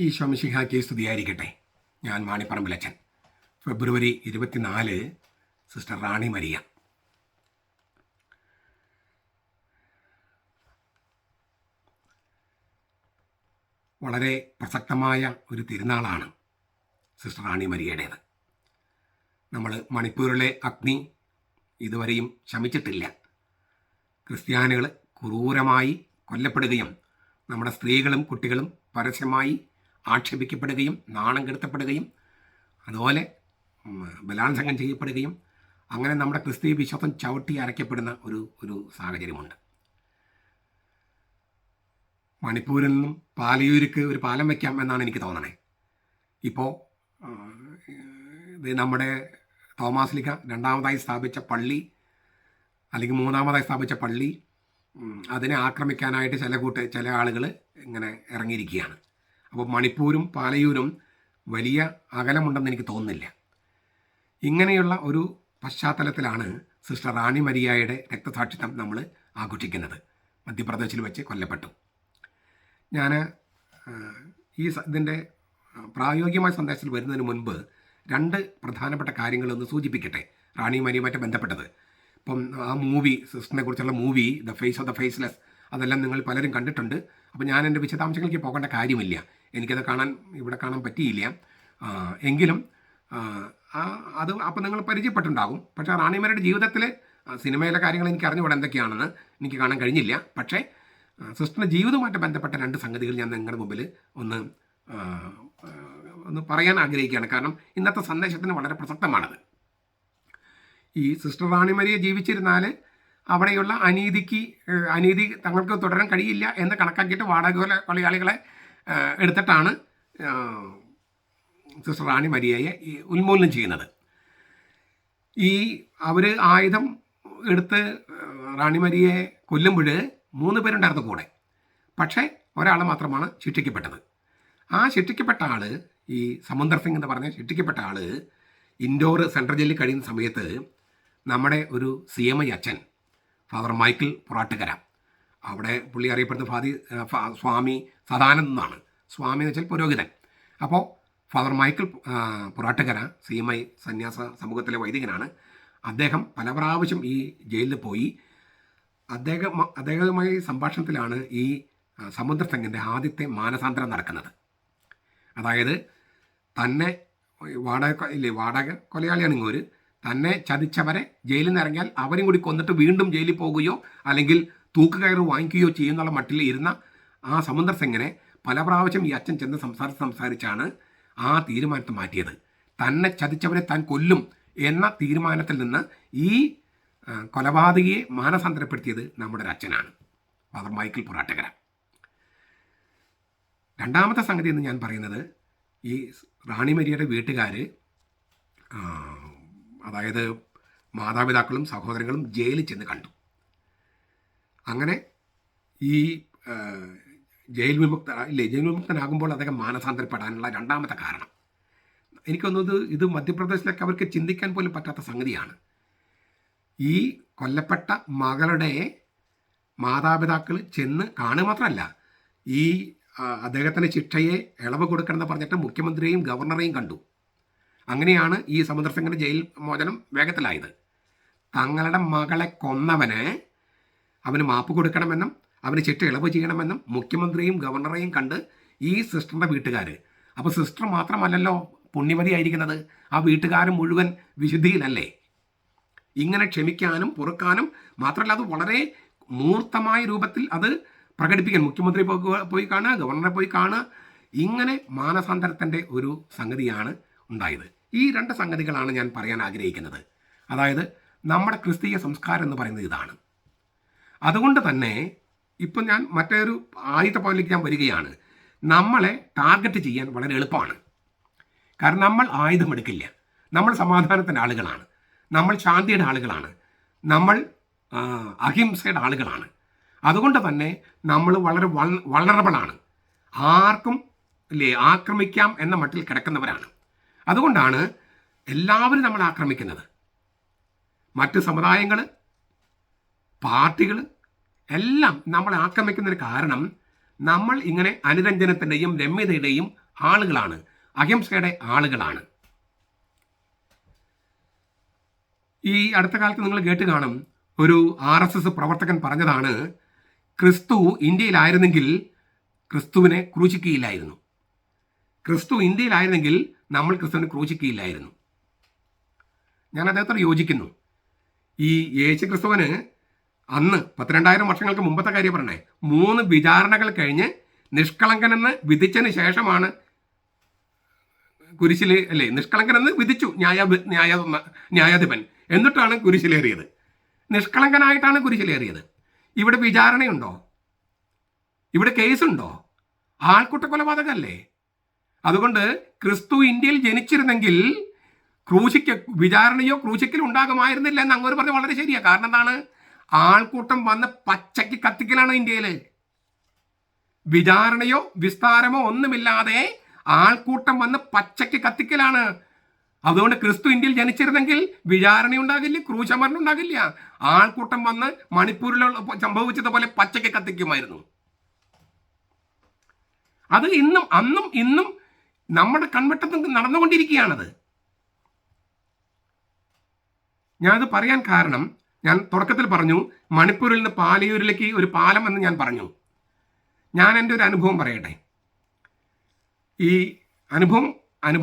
ഈശോ മിശിഹായ്ക്ക് സ്തുതിയായിരിക്കട്ടെ. ഞാൻ മാണിപ്പറമ്പിലച്ചൻ. ഫെബ്രുവരി 24 സിസ്റ്റർ റാണി മരിയ. വളരെ പ്രസക്തമായ ഒരു തിരുനാളാണ് സിസ്റ്റർ റാണി മരിയയുടേത്. നമ്മൾ മണിപ്പൂരിലെ അഗ്നി ഇതുവരെയും ശമിച്ചിട്ടില്ല. ക്രിസ്ത്യാനികൾ ക്രൂരമായി കൊല്ലപ്പെടുകയും നമ്മുടെ സ്ത്രീകളും കുട്ടികളും പരസ്യമായി ആക്ഷേപിക്കപ്പെടുകയും നാണം കെടുത്തപ്പെടുകയും അതുപോലെ ബലാത്സംഗം ചെയ്യപ്പെടുകയും അങ്ങനെ നമ്മുടെ ക്രിസ്തീയ വിശ്വാസം ചവിട്ടി അരയ്ക്കപ്പെടുന്ന ഒരു സാഹചര്യമുണ്ട്. മണിപ്പൂരിൽ നിന്നും പാലയൂർക്ക് ഒരു പാലം വയ്ക്കാം എന്നാണ് എനിക്ക് തോന്നണേ. ഇപ്പോൾ ഇത് നമ്മുടെ തോമാസ് ലീഗ രണ്ടാമതായി സ്ഥാപിച്ച പള്ളി അല്ലെങ്കിൽ മൂന്നാമതായി സ്ഥാപിച്ച പള്ളി, അതിനെ ആക്രമിക്കാനായിട്ട് ചില ആളുകൾ ഇങ്ങനെ ഇറങ്ങിയിരിക്കുകയാണ്. അപ്പോൾ മണിപ്പൂരും പാലയൂരും വലിയ അകലമുണ്ടെന്ന് എനിക്ക് തോന്നുന്നില്ല. ഇങ്ങനെയുള്ള ഒരു പശ്ചാത്തലത്തിലാണ് സിസ്റ്റർ റാണി മരിയയുടെ രക്തസാക്ഷിത്വം നമ്മൾ ആഘോഷിക്കുന്നത്. മധ്യപ്രദേശിൽ വെച്ച് കൊല്ലപ്പെട്ടു. ഞാൻ ഇതിൻ്റെ പ്രായോഗികമായ സന്ദേശത്തിൽ വരുന്നതിന് മുൻപ് രണ്ട് പ്രധാനപ്പെട്ട കാര്യങ്ങളൊന്ന് സൂചിപ്പിക്കട്ടെ. റാണി മരിയുമായിട്ട് ബന്ധപ്പെട്ടത്. ഇപ്പം ആ മൂവി, സിസ്റ്ററിനെ കുറിച്ചുള്ള movie the face of the faceless, അതെല്ലാം നിങ്ങൾ പലരും കണ്ടിട്ടുണ്ട്. അപ്പോൾ ഞാൻ എൻ്റെ വിശദാംശങ്ങളിലേക്ക് പോകേണ്ട കാര്യമില്ല. എനിക്കത് ഇവിടെ കാണാൻ പറ്റിയില്ല. എങ്കിലും അത് അപ്പോൾ നിങ്ങൾ പരിചയപ്പെട്ടുണ്ടാകും. പക്ഷേ റാണിമാരുടെ ജീവിതത്തിൽ സിനിമയിലെ കാര്യങ്ങൾ എനിക്ക് അറിഞ്ഞുകൂടെ എന്തൊക്കെയാണെന്ന് എനിക്ക് കാണാൻ കഴിഞ്ഞില്ല. പക്ഷേ സിസ്റ്ററിൻ്റെ ജീവിതവുമായിട്ട് ബന്ധപ്പെട്ട രണ്ട് സംഗതികൾ ഞാൻ നിങ്ങളുടെ മുമ്പിൽ ഒന്ന് പറയാൻ ആഗ്രഹിക്കുകയാണ്. കാരണം ഇന്നത്തെ സന്ദേശത്തിന് വളരെ പ്രസക്തമാണത്. ഈ സിസ്റ്റർ റാണി മരിയ ജീവിച്ചിരുന്നാൽ അവിടെയുള്ള അനീതി തങ്ങൾക്ക് തുടരാൻ കഴിയില്ല എന്ന് കണക്കാക്കിയിട്ട് വാടക കൊലയാളികളെ എടുത്തിട്ടാണ് സിസ്റ്റർ റാണി മരിയയെ ഉന്മൂലനം ചെയ്യുന്നത്. അവർ ആയുധം എടുത്ത് റാണി മരിയയെ കൊല്ലുമ്പോൾ 3 പേരുണ്ടായിരുന്നു കൂടെ. പക്ഷേ ഒരാൾ മാത്രമാണ് ശിക്ഷിക്കപ്പെട്ടത്. ആ ശിക്ഷിക്കപ്പെട്ട ആൾ, ഈ സമുന്ദർ സിംഗ് എന്ന് പറഞ്ഞ ശിക്ഷിക്കപ്പെട്ട ആൾ ഇൻഡോർ സെൻട്രൽ ജയിലിൽ കഴിയുന്ന സമയത്ത് നമ്മുടെ ഒരു CMI അച്ഛൻ ഫാദർ മൈക്കിൾ പുറാട്ടുകര, അവിടെ പുള്ളി അറിയപ്പെടുന്ന സ്വാമി സദാനന്ദ് എന്നാണ്. സ്വാമി എന്ന് വെച്ചാൽ പുരോഹിതൻ. അപ്പോൾ ഫാദർ മൈക്കിൾ പുറാട്ടുകര CMI സന്യാസ സമൂഹത്തിലെ വൈദികനാണ്. അദ്ദേഹം പല പ്രാവശ്യം ഈ ജയിലിൽ പോയി. അദ്ദേഹവുമായി സംഭാഷണത്തിലാണ് ഈ സമുദ്ര സിംഗിൻ്റെ ആദ്യത്തെ മാനസാന്തരം നടക്കുന്നത്. അതായത് തന്നെ വാടക കൊലയാളിയാണ് ഇങ്ങോര്, തന്നെ ചതിച്ചവരെ ജയിലിൽ നിന്ന് ഇറങ്ങിയാൽ അവരും കൂടി കൊന്നിട്ട് വീണ്ടും ജയിലിൽ പോകുകയോ അല്ലെങ്കിൽ തൂക്കുകയറ് വാങ്ങിക്കുകയോ ചെയ്യുന്നുള്ള മട്ടിൽ ഇരുന്ന ആ സമുദ്ര സിംഗിനെ പല പ്രാവശ്യം ഈ അച്ഛൻ ചെന്ന് സംസാരിച്ചാണ് ആ തീരുമാനത്തെ മാറ്റിയത്. തന്നെ ചതിച്ചവരെ താൻ കൊല്ലും എന്ന തീരുമാനത്തിൽ നിന്ന് ഈ കൊലപാതകിയെ മാനസാന്തരപ്പെടുത്തിയത് നമ്മുടെ ഒരു അച്ഛനാണ്, ഫാദർ മൈക്കിൾ പുറാട്ടുകര. രണ്ടാമത്തെ സംഗതി എന്ന് ഞാൻ പറയുന്നത്, ഈ റാണി മരിയയുടെ വീട്ടുകാർ, അതായത് മാതാപിതാക്കളും സഹോദരങ്ങളും ജയിലിൽ ചെന്ന് കണ്ടു. അങ്ങനെ ഈ ജയിൽ വിമുക്തനാകുമ്പോൾ അദ്ദേഹം മാനസാന്തരപ്പെടാനുള്ള രണ്ടാമത്തെ കാരണം എനിക്കൊന്നത്, ഇത് മധ്യപ്രദേശിലൊക്കെ അവർക്ക് ചിന്തിക്കാൻ പോലും പറ്റാത്ത സംഗതിയാണ്. ഈ കൊല്ലപ്പെട്ട മകളുടെ മാതാപിതാക്കൾ ചെന്ന് കാണുക മാത്രമല്ല, ഈ അദ്ദേഹത്തിന് ശിക്ഷയെ ഇളവ് കൊടുക്കണമെന്ന് പറഞ്ഞിട്ട് മുഖ്യമന്ത്രിയെയും ഗവർണറെയും കണ്ടു. അങ്ങനെയാണ് ഈ സമുദ്ര സിംഗിൻ്റെ ജയിൽ മോചനം വേഗത്തിലായത്. തങ്ങളുടെ മകളെ കൊന്നവന് അവന് മാപ്പ് കൊടുക്കണമെന്നും അവന് ശിക്ഷ ഇളവ് ചെയ്യണമെന്നും മുഖ്യമന്ത്രിയും ഗവർണറെയും കണ്ട് ഈ സിസ്റ്ററിൻ്റെ വീട്ടുകാർ. അപ്പോൾ സിസ്റ്റർ മാത്രമല്ലല്ലോ പുണ്യവതിയായിരിക്കുന്നത്, ആ വീട്ടുകാർ മുഴുവൻ വിശുദ്ധിയിലല്ലേ. ഇങ്ങനെ ക്ഷമിക്കാനും പൊറുക്കാനും മാത്രമല്ല, അത് വളരെ മൂർത്തമായ രൂപത്തിൽ അത് പ്രകടിപ്പിക്കാൻ മുഖ്യമന്ത്രി പോയി കാണുക, ഗവർണറെ പോയി കാണുക, ഇങ്ങനെ മാനസാന്തരത്തിൻ്റെ ഒരു സംഗതിയാണ് ഉണ്ടായത്. ഈ രണ്ട് സംഗതികളാണ് ഞാൻ പറയാൻ ആഗ്രഹിക്കുന്നത്. അതായത് നമ്മുടെ ക്രിസ്തീയ സംസ്കാരം എന്ന് പറയുന്നത് ഇതാണ്. അതുകൊണ്ട് തന്നെ ഇപ്പം ഞാൻ മറ്റൊരു ആദ്യത്തെ പോയിന്റിലേക്ക് ഞാൻ വരികയാണ്. നമ്മളെ ടാർഗറ്റ് ചെയ്യാൻ വളരെ എളുപ്പമാണ്. കാരണം നമ്മൾ ആയുധമെടുക്കില്ല, നമ്മൾ സമാധാനത്തിൻ്റെ ആളുകളാണ്, നമ്മൾ ശാന്തിയുടെ ആളുകളാണ്, നമ്മൾ അഹിംസയുടെ ആളുകളാണ്. അതുകൊണ്ട് തന്നെ നമ്മൾ വളരെ വൾണറബിളാണ്, ആർക്കും ആക്രമിക്കാം എന്ന മട്ടിൽ കിടക്കുന്നവരാണ്. അതുകൊണ്ടാണ് എല്ലാവരും നമ്മൾ ആക്രമിക്കുന്നത്. മറ്റ് സമുദായങ്ങൾ, പാർട്ടികൾ എല്ലാം നമ്മൾ ആക്രമിക്കുന്നതിന് കാരണം നമ്മൾ ഇങ്ങനെ അനുരഞ്ജനത്തിൻ്റെയും രമ്യതയുടെയും ആളുകളാണ്, അഹിംസയുടെ ആളുകളാണ്. ഈ അടുത്ത കാലത്ത് നിങ്ങൾ കേട്ട് കാണും, ഒരു RSS പ്രവർത്തകൻ പറഞ്ഞതാണ്, ക്രിസ്തു ഇന്ത്യയിലായിരുന്നെങ്കിൽ ക്രിസ്തുവിനെ ക്രൂശിക്കുകയില്ലായിരുന്നു. ക്രിസ്തു ഇന്ത്യയിലായിരുന്നെങ്കിൽ നമ്മൾ ക്രിസ്തുവിനെ ക്രൂശിക്കുകയില്ലായിരുന്നു. ഞാൻ അദ്ദേഹത്തോട് യോജിക്കുന്നു. ഈ യേശു ക്രിസ്തുവിന് അന്ന് 12,000 വർഷങ്ങൾക്ക് മുമ്പത്തെ കാര്യം പറഞ്ഞേ, 3 വിചാരണകൾ കഴിഞ്ഞ് നിഷ്കളങ്കനെന്ന് വിധിച്ചതിന് ശേഷമാണ് കുരിശിൽ, അല്ലേ, നിഷ്കളങ്കനെന്ന് വിധിച്ചു ന്യായാധിപൻ, എന്നിട്ടാണ് കുരിശിലേറിയത്. നിഷ്കളങ്കനായിട്ടാണ് കുരിശിലേറിയത്. ഇവിടെ വിചാരണയുണ്ടോ? ഇവിടെ കേസുണ്ടോ? ആൾക്കൂട്ട കൊലപാതകമല്ലേ? അതുകൊണ്ട് ക്രിസ്തു ഇന്ത്യയിൽ ജനിച്ചിരുന്നെങ്കിൽ വിചാരണയോ ക്രൂശിക്കലോ ഉണ്ടാകുമായിരുന്നില്ല എന്ന് അങ്ങോട്ട് പറഞ്ഞ് വളരെ ശരിയാണ്. കാരണം എന്താണ്? ആൾക്കൂട്ടം വന്ന് പച്ചയ്ക്ക് കത്തിക്കലാണ് ഇന്ത്യയിൽ. വിചാരണയോ വിസ്താരമോ ഒന്നുമില്ലാതെ ആൾക്കൂട്ടം വന്ന് പച്ചയ്ക്ക് കത്തിക്കലാണ്. അതുകൊണ്ട് ക്രിസ്തു ഇന്ത്യയിൽ ജനിച്ചിരുന്നെങ്കിൽ വിചാരണ ഉണ്ടാകില്ല, ക്രൂശമരണം ഉണ്ടാകില്ല. ആൾക്കൂട്ടം വന്ന് മണിപ്പൂരിൽ സംഭവിച്ചതുപോലെ പച്ചയ്ക്ക് കത്തിക്കുമായിരുന്നു. അത് അന്നും ഇന്നും നമ്മുടെ കൺവെട്ടത്തും നടന്നുകൊണ്ടിരിക്കുകയാണത്. ഞാനത് പറയാൻ കാരണം, ഞാൻ തുടക്കത്തിൽ പറഞ്ഞു മണിപ്പൂരിൽ നിന്ന് പാലയൂരിലേക്ക് ഒരു പാലം എന്ന് ഞാൻ പറഞ്ഞു. ഞാൻ എൻ്റെ ഒരു അനുഭവം പറയട്ടെ. ഈ അനുഭവം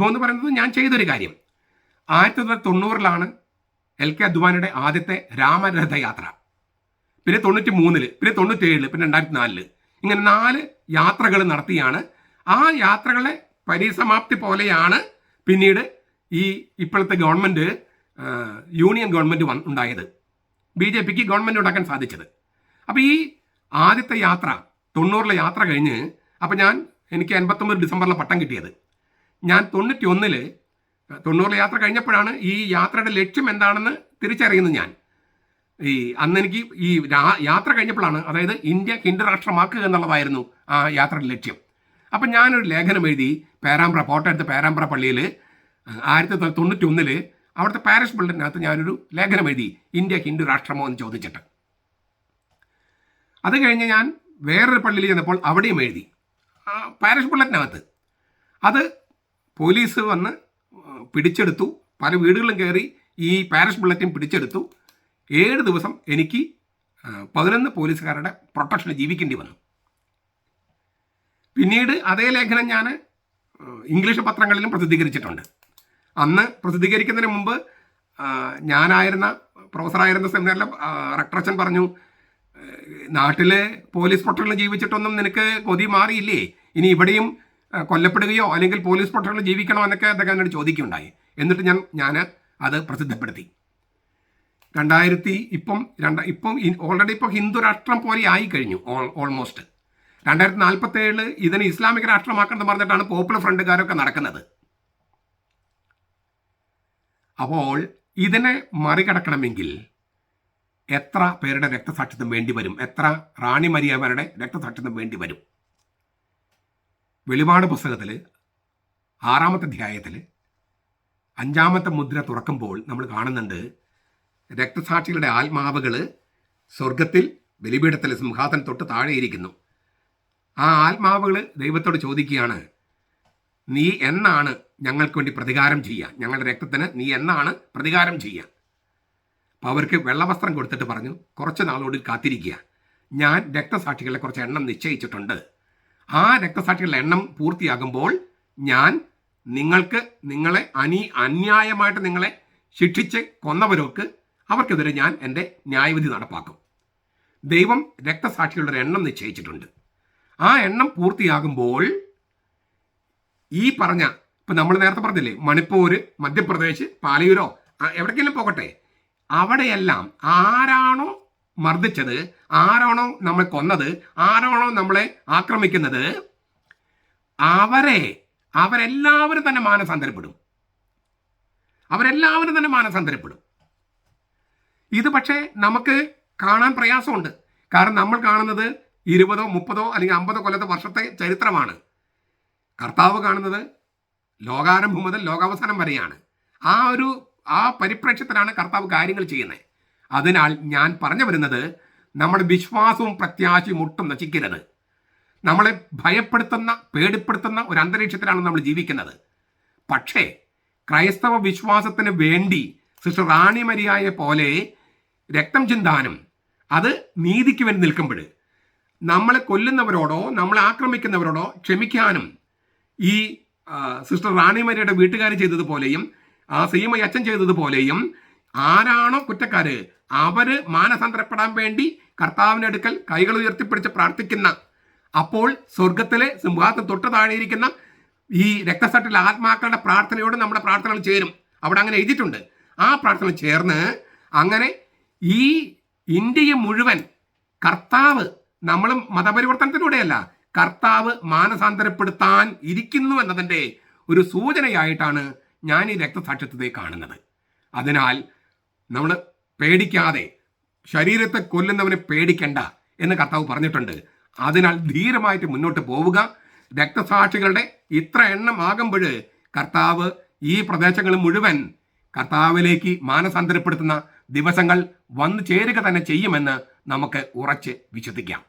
എന്ന് പറയുന്നത് ഞാൻ ചെയ്തൊരു കാര്യം. 1990 LK അദ്വാനിയുടെ ആദ്യത്തെ രാമരഥയാത്ര, പിന്നെ 93, പിന്നെ 97, പിന്നെ 2004, ഇങ്ങനെ 4 യാത്രകൾ നടത്തിയാണ്. ആ യാത്രകളെ പരിസമാപ്തി പോലെയാണ് പിന്നീട് ഇപ്പോഴത്തെ ഗവൺമെൻറ്, യൂണിയൻ ഗവൺമെൻറ് ഉണ്ടായത്, BJPക്ക് ഗവൺമെൻറ് ഉണ്ടാക്കാൻ സാധിച്ചത്. അപ്പോൾ ഈ ആദ്യത്തെ യാത്ര 90 യാത്ര കഴിഞ്ഞ്, അപ്പോൾ എനിക്ക് 89 ഡിസംബറിൽ പട്ടം കിട്ടിയത്. ഞാൻ 91 യാത്ര കഴിഞ്ഞപ്പോഴാണ് ഈ യാത്രയുടെ ലക്ഷ്യം എന്താണെന്ന് തിരിച്ചറിയുന്നത്. അന്ന് എനിക്ക് ഈ യാത്ര കഴിഞ്ഞപ്പോഴാണ്, അതായത് ഇന്ത്യ ഹിന്ദു രാഷ്ട്രമാക്കുക എന്നുള്ളതായിരുന്നു ആ യാത്രയുടെ ലക്ഷ്യം. അപ്പം ഞാനൊരു ലേഖനം എഴുതി, പേരാമ്പ്ര, കോട്ടയത്ത് പേരാമ്പ്ര പള്ളിയിൽ 1991 അവിടുത്തെ പാരിഷ് ബുള്ളറ്റിനകത്ത് ഞാനൊരു ലേഖനം എഴുതി, ഇന്ത്യ ഹിന്ദു രാഷ്ട്രമോ എന്ന് ചോദിച്ചിട്ട്. അത് കഴിഞ്ഞ് ഞാൻ വേറൊരു പള്ളിയിൽ ചെന്നപ്പോൾ അവിടെയും എഴുതി, പാരിഷ് ബുള്ളറ്റിനകത്ത്. അത് പോലീസ് വന്ന് പിടിച്ചെടുത്തു, പല വീടുകളിലും കയറി ഈ പാരിഷ് ബുള്ളറ്റിൻ പിടിച്ചെടുത്തു. 7 ദിവസം എനിക്ക് 11 പോലീസുകാരുടെ പ്രൊട്ടക്ഷന് ജീവിക്കേണ്ടി വന്നു. പിന്നീട് അതേ ലേഖനം ഞാൻ ഇംഗ്ലീഷ് പത്രങ്ങളിലും പ്രസിദ്ധീകരിച്ചിട്ടുണ്ട്. അന്ന് പ്രസിദ്ധീകരിക്കുന്നതിന് മുമ്പ് പ്രൊഫസറായിരുന്ന സെമിനാറിലെ റക്ടറച്ചൻ പറഞ്ഞു, നാട്ടിൽ പോലീസ് പ്രൊട്ടക്ഷനിൽ ജീവിച്ചിട്ടൊന്നും നിനക്ക് കൊതി മാറിയില്ലേ, ഇനി ഇവിടെയും കൊല്ലപ്പെടുകയോ അല്ലെങ്കിൽ പോലീസ് പ്രൊട്ടക്ഷനിൽ ജീവിക്കണോ എന്നൊക്കെ അദ്ദേഹം എന്നോട് ചോദിക്കുകയുണ്ടായി. എന്നിട്ട് ഞാൻ അത് പ്രസിദ്ധപ്പെടുത്തി. ഇപ്പം ഓൾറെഡി ഇപ്പോൾ ഹിന്ദു രാഷ്ട്രം പോലെ ആയി കഴിഞ്ഞു ഓൾമോസ്റ്റ്. 2047 ഇതിനെ ഇസ്ലാമിക രാഷ്ട്രമാക്കണമെന്ന് പറഞ്ഞിട്ടാണ് പോപ്പുലർ ഫ്രണ്ടുകാരൊക്കെ നടക്കുന്നത്. അപ്പോൾ ഇതിനെ മറികടക്കണമെങ്കിൽ എത്ര പേരുടെ രക്തസാക്ഷിത്വം വേണ്ടി വരും? എത്ര റാണി മരിയമ്മയുടെ രക്തസാക്ഷിത്വം വേണ്ടി വരും? വെളിപാട് പുസ്തകത്തിൽ 6-ാമത്തെ അധ്യായത്തിൽ 5-ാമത്തെ മുദ്ര തുറക്കുമ്പോൾ നമ്മൾ കാണുന്നുണ്ട്, രക്തസാക്ഷികളുടെ ആത്മാവുകൾ സ്വർഗത്തിൽ ബലിപീഠത്തിൽ സിംഹാസനം തൊട്ട് താഴെയിരിക്കുന്നു. ആ ആത്മാവുകൾ ദൈവത്തോട് ചോദിക്കുകയാണ്, നീ എന്നാണ് ഞങ്ങൾക്ക് വേണ്ടി പ്രതികാരം ചെയ്യുക? ഞങ്ങളുടെ രക്തത്തിന് നീ എന്നാണ് പ്രതികാരം ചെയ്യുക? അപ്പോൾ അവർക്ക് വെള്ളവസ്ത്രം കൊടുത്തിട്ട് പറഞ്ഞു, കുറച്ച് നാളോട് കാത്തിരിക്കുക, ഞാൻ രക്തസാക്ഷികളെ കുറച്ച് എണ്ണം നിശ്ചയിച്ചിട്ടുണ്ട്. ആ രക്തസാക്ഷികളുടെ എണ്ണം പൂർത്തിയാകുമ്പോൾ ഞാൻ നിങ്ങളെ അന്യായമായിട്ട് നിങ്ങളെ ശിക്ഷിച്ച് കൊന്നവർക്ക് അവർക്കെതിരെ ഞാൻ എൻ്റെ ന്യായവിധി നടപ്പാക്കും. ദൈവം രക്തസാക്ഷികളുടെ എണ്ണം നിശ്ചയിച്ചിട്ടുണ്ട്. ആ എണ്ണം പൂർത്തിയാകുമ്പോൾ ഈ പറഞ്ഞ, ഇപ്പം നമ്മൾ നേരത്തെ പറഞ്ഞില്ലേ, മണിപ്പൂർ, മധ്യപ്രദേശ്, പാലയൂരോ എവിടേക്കെങ്കിലും പോകട്ടെ, അവിടെയെല്ലാം ആരാണോ മർദ്ദിച്ചത്, ആരാണോ നമ്മളെ കൊന്നത്, ആരാണോ നമ്മളെ ആക്രമിക്കുന്നത്, അവരെല്ലാവരും തന്നെ മാനസാന്തരപ്പെടും. ഇത് പക്ഷേ നമുക്ക് കാണാൻ പ്രയാസമുണ്ട്. കാരണം നമ്മൾ കാണുന്നത് 20, 30 അല്ലെങ്കിൽ 50 കൊല്ലത്തെ വർഷത്തെ ചരിത്രമാണ്. കർത്താവ് കാണുന്നത് ലോകാരംഭം മുതൽ ലോകാവസാനം വരെയാണ്. ആ പരിപ്രേക്ഷ്യത്തിലാണ് കർത്താവ് കാര്യങ്ങൾ ചെയ്യുന്നത്. അതിനാൽ ഞാൻ പറഞ്ഞു വരുന്നത്, നമ്മുടെ വിശ്വാസവും പ്രത്യാശയും ഒട്ടും നശിക്കരുത്. നമ്മളെ ഭയപ്പെടുത്തുന്ന, പേടിപ്പെടുത്തുന്ന ഒരു അന്തരീക്ഷത്തിലാണ് നമ്മൾ ജീവിക്കുന്നത്. പക്ഷേ ക്രൈസ്തവ വിശ്വാസത്തിന് വേണ്ടി സിസ്റ്റർ റാണി മരിയായെ പോലെ രക്തം ചിന്താനും അത് നീതിക്ക് വേണ്ടി നിൽക്കുമ്പോൾ നമ്മളെ കൊല്ലുന്നവരോടോ നമ്മളെ ആക്രമിക്കുന്നവരോടോ ക്ഷമിക്കാനും ഈ സിസ്റ്റർ റാണി മരിയുടെ വീട്ടുകാർ ചെയ്തതുപോലെയും സീമ അച്ഛൻ ചെയ്തതുപോലെയും ആരാണോ കുറ്റക്കാര് അവര് മാനസാന്തരപ്പെടാൻ വേണ്ടി കർത്താവിന്റെ അടുക്കൽ കൈകൾ ഉയർത്തിപ്പിടിച്ച് പ്രാർത്ഥിക്കുന്ന, അപ്പോൾ സ്വർഗത്തിലെ സിംഹാസനം തൊട്ട് താഴെയിരിക്കുന്ന ഈ രക്തസാക്ഷികളുടെ ആത്മാക്കളുടെ പ്രാർത്ഥനയോട് നമ്മുടെ പ്രാർത്ഥനകൾ ചേരും. അവിടെ അങ്ങനെ എഴുതിയിട്ടുണ്ട്. ആ പ്രാർത്ഥന ചേർന്ന് അങ്ങനെ ഈ ഇന്ത്യയെ മുഴുവൻ കർത്താവ്, നമ്മളും മതപരിവർത്തനത്തിലൂടെയല്ല, കർത്താവ് മാനസാന്തരപ്പെടുത്താൻ ഇരിക്കുന്നു എന്നതിൻ്റെ ഒരു സൂചനയായിട്ടാണ് ഞാൻ ഈ രക്തസാക്ഷിത്വത്തെ കാണുന്നത്. അതിനാൽ നമ്മൾ പേടിക്കാതെ, ശരീരത്തെ കൊല്ലുന്നവനെ പേടിക്കണ്ട എന്ന് കർത്താവ് പറഞ്ഞിട്ടുണ്ട്. അതിനാൽ ധീരമായിട്ട് മുന്നോട്ട് പോവുക. രക്തസാക്ഷികളുടെ ഇത്ര എണ്ണം ആകുമ്പോൾ കർത്താവ് ഈ പ്രദേശങ്ങൾ മുഴുവൻ കർത്താവിലേക്ക് മാനസാന്തരപ്പെടുത്തുന്ന ദിവസങ്ങൾ വന്നു ചേരുക തന്നെ ചെയ്യുമെന്ന് നമുക്ക് ഉറച്ച് വിശ്വസിക്കാം.